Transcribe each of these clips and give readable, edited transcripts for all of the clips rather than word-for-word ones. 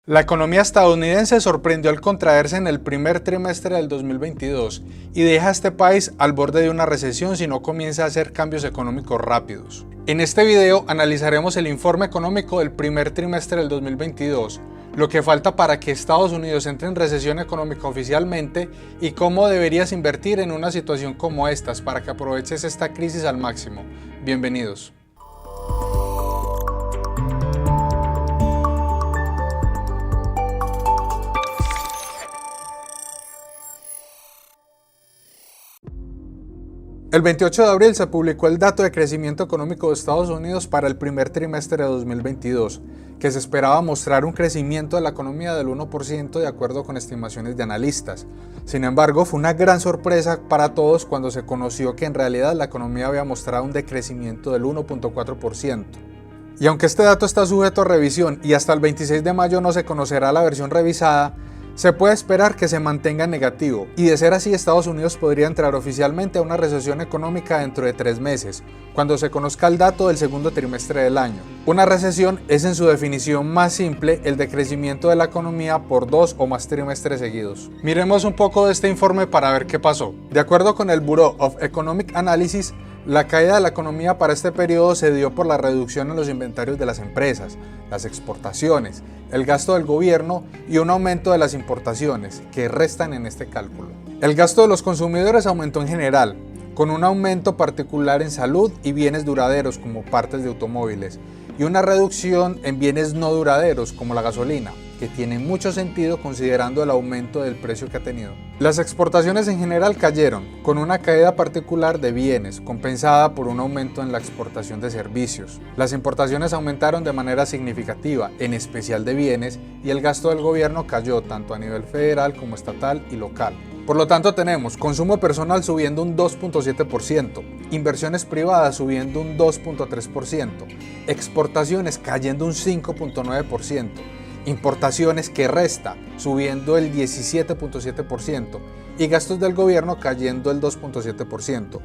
La economía estadounidense sorprendió al contraerse en el primer trimestre del 2022 y deja a este país al borde de una recesión si no comienza a hacer cambios económicos rápidos. En este video analizaremos el informe económico del primer trimestre del 2022, lo que falta para que Estados Unidos entre en recesión económica oficialmente y cómo deberías invertir en una situación como estas para que aproveches esta crisis al máximo. Bienvenidos. El 28 de abril se publicó el dato de crecimiento económico de Estados Unidos para el primer trimestre de 2022, que se esperaba mostrar un crecimiento de la economía del 1% de acuerdo con estimaciones de analistas. Sin embargo, fue una gran sorpresa para todos cuando se conoció que en realidad la economía había mostrado un decrecimiento del 1.4%. Y aunque este dato está sujeto a revisión y hasta el 26 de mayo no se conocerá la versión revisada, se puede esperar que se mantenga negativo, y de ser así Estados Unidos podría entrar oficialmente a una recesión económica dentro de 3 meses, cuando se conozca el dato del segundo trimestre del año. Una recesión es en su definición más simple el decrecimiento de la economía por 2 o más trimestres seguidos. Miremos un poco de este informe para ver qué pasó. De acuerdo con el Bureau of Economic Analysis, la caída de la economía para este periodo se dio por la reducción en los inventarios de las empresas, las exportaciones, el gasto del gobierno y un aumento de las importaciones, que restan en este cálculo. El gasto de los consumidores aumentó en general, con un aumento particular en salud y bienes duraderos como partes de automóviles, y una reducción en bienes no duraderos como la gasolina, que tiene mucho sentido considerando el aumento del precio que ha tenido. Las exportaciones en general cayeron, con una caída particular de bienes, compensada por un aumento en la exportación de servicios. Las importaciones aumentaron de manera significativa, en especial de bienes, y el gasto del gobierno cayó tanto a nivel federal como estatal y local. Por lo tanto tenemos consumo personal subiendo un 2.7%, inversiones privadas subiendo un 2.3%, exportaciones cayendo un 5.9%, importaciones que resta subiendo el 17.7% y gastos del gobierno cayendo el 2.7%.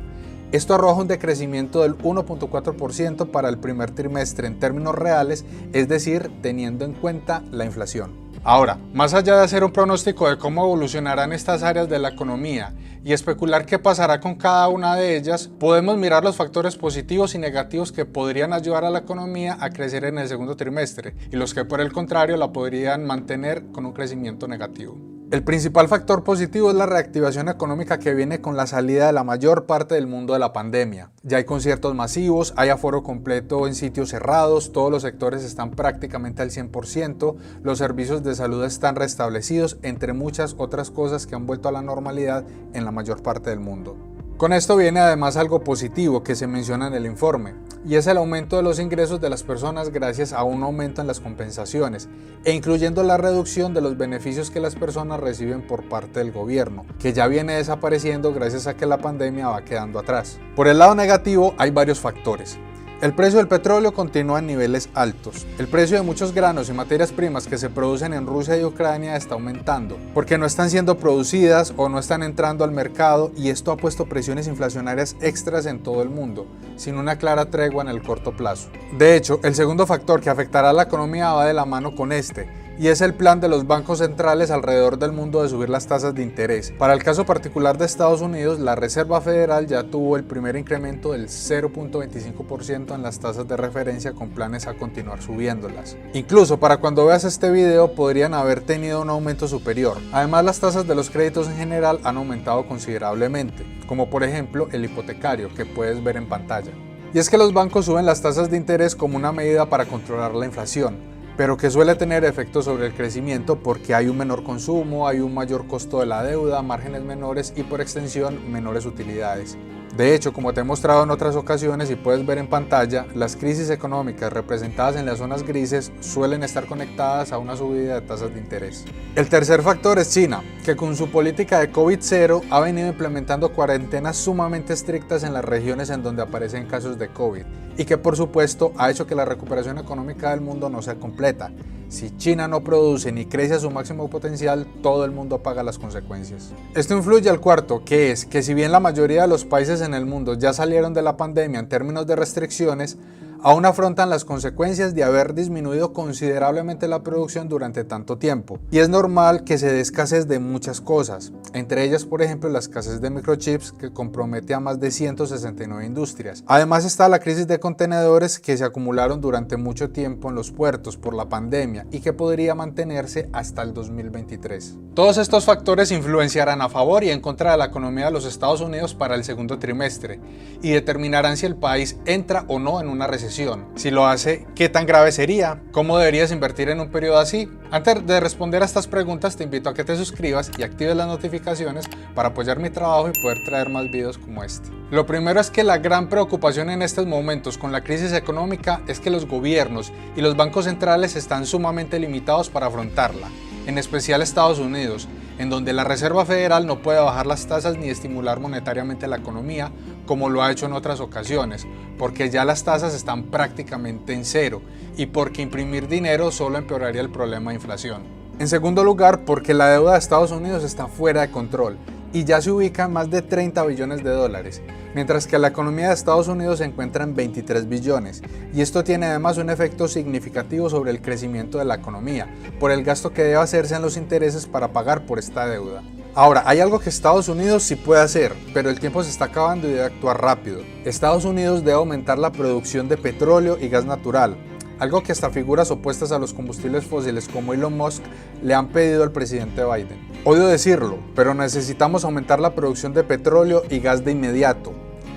Esto arroja un decrecimiento del 1.4% para el primer trimestre en términos reales, es decir, teniendo en cuenta la inflación. Ahora, más allá de hacer un pronóstico de cómo evolucionarán estas áreas de la economía y especular qué pasará con cada una de ellas, podemos mirar los factores positivos y negativos que podrían ayudar a la economía a crecer en el segundo trimestre y los que por el contrario la podrían mantener con un crecimiento negativo. El principal factor positivo es la reactivación económica que viene con la salida de la mayor parte del mundo de la pandemia. Ya hay conciertos masivos, hay aforo completo en sitios cerrados, todos los sectores están prácticamente al 100%, los servicios de salud están restablecidos, entre muchas otras cosas que han vuelto a la normalidad en la mayor parte del mundo. Con esto viene además algo positivo que se menciona en el informe, y es el aumento de los ingresos de las personas gracias a un aumento en las compensaciones, e incluyendo la reducción de los beneficios que las personas reciben por parte del gobierno, que ya viene desapareciendo gracias a que la pandemia va quedando atrás. Por el lado negativo hay varios factores. El precio del petróleo continúa en niveles altos. El precio de muchos granos y materias primas que se producen en Rusia y Ucrania está aumentando, porque no están siendo producidas o no están entrando al mercado, y esto ha puesto presiones inflacionarias extras en todo el mundo, sin una clara tregua en el corto plazo. De hecho, el segundo factor que afectará a la economía va de la mano con este, y es el plan de los bancos centrales alrededor del mundo de subir las tasas de interés. Para el caso particular de Estados Unidos, la Reserva Federal ya tuvo el primer incremento del 0.25% en las tasas de referencia, con planes a continuar subiéndolas. Incluso para cuando veas este video podrían haber tenido un aumento superior. Además, las tasas de los créditos en general han aumentado considerablemente, como por ejemplo el hipotecario que puedes ver en pantalla. Y es que los bancos suben las tasas de interés como una medida para controlar la inflación, pero que suele tener efectos sobre el crecimiento porque hay un menor consumo, hay un mayor costo de la deuda, márgenes menores y por extensión menores utilidades. De hecho, como te he mostrado en otras ocasiones y puedes ver en pantalla, las crisis económicas representadas en las zonas grises suelen estar conectadas a una subida de tasas de interés. El tercer factor es China, que con su política de COVID-0 ha venido implementando cuarentenas sumamente estrictas en las regiones en donde aparecen casos de COVID, y que por supuesto ha hecho que la recuperación económica del mundo no sea completa. Si China no produce ni crece a su máximo potencial, todo el mundo paga las consecuencias. Esto influye al cuarto, que es que si bien la mayoría de los países en el mundo ya salieron de la pandemia en términos de restricciones, aún afrontan las consecuencias de haber disminuido considerablemente la producción durante tanto tiempo. Y es normal que se dé escasez de muchas cosas, entre ellas por ejemplo la escasez de microchips que compromete a más de 169 industrias. Además está la crisis de contenedores que se acumularon durante mucho tiempo en los puertos por la pandemia y que podría mantenerse hasta el 2023. Todos estos factores influenciarán a favor y en contra de la economía de los Estados Unidos para el segundo trimestre y determinarán si el país entra o no en una recesión. Si lo hace, ¿qué tan grave sería? ¿Cómo deberías invertir en un periodo así? Antes de responder a estas preguntas, te invito a que te suscribas y actives las notificaciones para apoyar mi trabajo y poder traer más videos como este. Lo primero es que la gran preocupación en estos momentos con la crisis económica es que los gobiernos y los bancos centrales están sumamente limitados para afrontarla, en especial Estados Unidos, en donde la Reserva Federal no puede bajar las tasas ni estimular monetariamente la economía como lo ha hecho en otras ocasiones, porque ya las tasas están prácticamente en cero y porque imprimir dinero solo empeoraría el problema de inflación. En segundo lugar, porque la deuda de Estados Unidos está fuera de control y ya se ubica en más de 30 billones de dólares, mientras que la economía de Estados Unidos se encuentra en 23 billones, y esto tiene además un efecto significativo sobre el crecimiento de la economía, por el gasto que debe hacerse en los intereses para pagar por esta deuda. Ahora, hay algo que Estados Unidos sí puede hacer, pero el tiempo se está acabando y debe actuar rápido. Estados Unidos debe aumentar la producción de petróleo y gas natural, algo que hasta figuras opuestas a los combustibles fósiles como Elon Musk le han pedido al presidente Biden. Odio decirlo, pero necesitamos aumentar la producción de petróleo y gas de inmediato.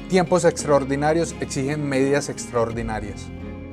Tiempos extraordinarios exigen medidas extraordinarias.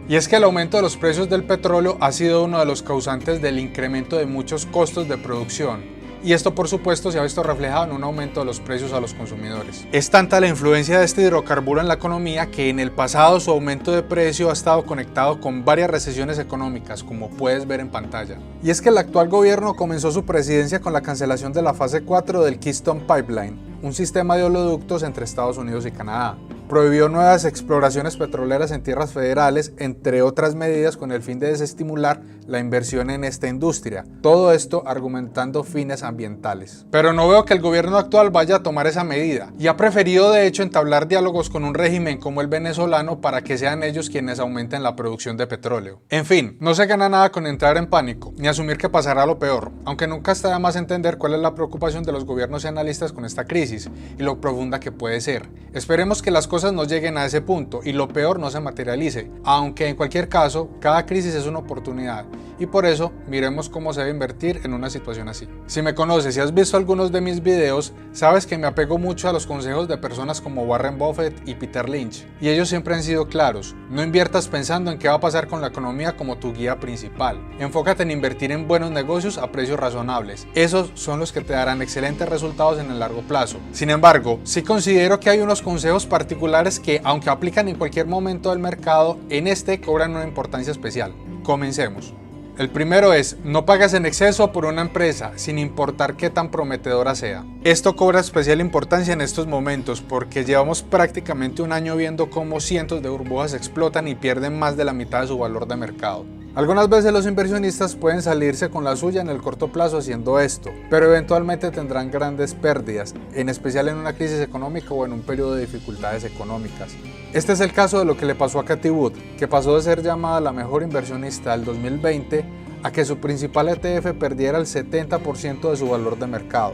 Y es que el aumento de los precios del petróleo ha sido uno de los causantes del incremento de muchos costos de producción. Y esto por supuesto se ha visto reflejado en un aumento de los precios a los consumidores. Es tanta la influencia de este hidrocarburo en la economía que en el pasado su aumento de precio ha estado conectado con varias recesiones económicas, como puedes ver en pantalla. Y es que el actual gobierno comenzó su presidencia con la cancelación de la fase 4 del Keystone Pipeline, un sistema de oleoductos entre Estados Unidos y Canadá. Prohibió nuevas exploraciones petroleras en tierras federales, entre otras medidas con el fin de desestimular la inversión en esta industria. Todo esto argumentando fines ambientales. Pero no veo que el gobierno actual vaya a tomar esa medida y ha preferido de hecho entablar diálogos con un régimen como el venezolano para que sean ellos quienes aumenten la producción de petróleo. En fin, no se gana nada con entrar en pánico ni asumir que pasará lo peor, aunque nunca está de más entender cuál es la preocupación de los gobiernos y analistas con esta crisis y lo profunda que puede ser. Esperemos que las cosas no lleguen a ese punto y lo peor no se materialice, aunque en cualquier caso cada crisis es una oportunidad y por eso miremos cómo se debe invertir en una situación así. Si me conoces y has visto algunos de mis videos, sabes que me apego mucho a los consejos de personas como Warren Buffett y Peter Lynch, y ellos siempre han sido claros: no inviertas pensando en qué va a pasar con la economía como tu guía principal, enfócate en invertir en buenos negocios a precios razonables, esos son los que te darán excelentes resultados en el largo plazo. Sin embargo, sí considero que hay unos consejos particulares que, aunque aplican en cualquier momento del mercado, en este cobran una importancia especial. Comencemos. El primero es: no pagues en exceso por una empresa, sin importar qué tan prometedora sea. Esto cobra especial importancia en estos momentos porque llevamos prácticamente un año viendo cómo cientos de burbujas explotan y pierden más de la mitad de su valor de mercado. Algunas veces los inversionistas pueden salirse con la suya en el corto plazo haciendo esto, pero eventualmente tendrán grandes pérdidas, en especial en una crisis económica o en un periodo de dificultades económicas. Este es el caso de lo que le pasó a Cathie Wood, que pasó de ser llamada la mejor inversionista del 2020 a que su principal ETF perdiera el 70% de su valor de mercado.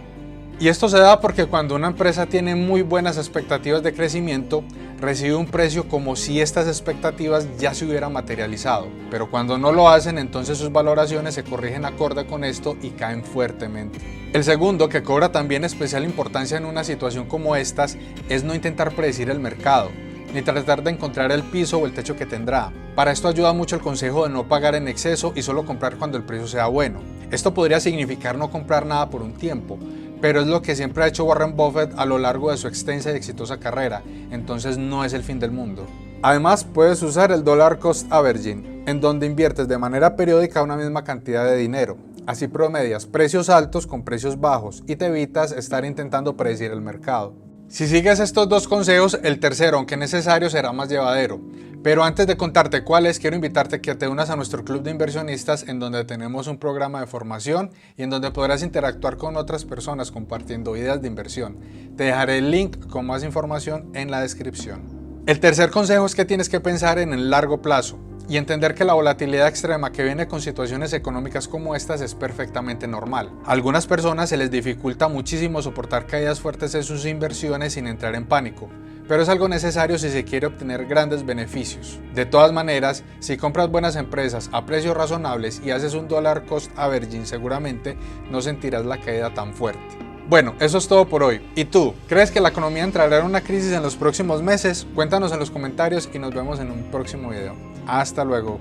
Y esto se da porque cuando una empresa tiene muy buenas expectativas de crecimiento, recibe un precio como si estas expectativas ya se hubieran materializado. Pero cuando no lo hacen, entonces sus valoraciones se corrigen acorde con esto y caen fuertemente. El segundo, que cobra también especial importancia en una situación como estas, es no intentar predecir el mercado, ni tratar de encontrar el piso o el techo que tendrá. Para esto ayuda mucho el consejo de no pagar en exceso y solo comprar cuando el precio sea bueno. Esto podría significar no comprar nada por un tiempo, pero es lo que siempre ha hecho Warren Buffett a lo largo de su extensa y exitosa carrera, entonces no es el fin del mundo. Además, puedes usar el Dollar Cost Averaging, en donde inviertes de manera periódica una misma cantidad de dinero. Así promedias precios altos con precios bajos y te evitas estar intentando predecir el mercado. Si sigues estos dos consejos, el tercero, aunque necesario, será más llevadero. Pero antes de contarte cuáles, quiero invitarte a que te unas a nuestro club de inversionistas, en donde tenemos un programa de formación y en donde podrás interactuar con otras personas compartiendo ideas de inversión. Te dejaré el link con más información en la descripción. El tercer consejo es que tienes que pensar en el largo plazo y entender que la volatilidad extrema que viene con situaciones económicas como estas es perfectamente normal. A algunas personas se les dificulta muchísimo soportar caídas fuertes en sus inversiones sin entrar en pánico, pero es algo necesario si se quiere obtener grandes beneficios. De todas maneras, si compras buenas empresas a precios razonables y haces un dollar cost averaging, seguramente no sentirás la caída tan fuerte. Bueno, eso es todo por hoy. ¿Y tú? ¿Crees que la economía entrará en una crisis en los próximos meses? Cuéntanos en los comentarios y nos vemos en un próximo video. Hasta luego.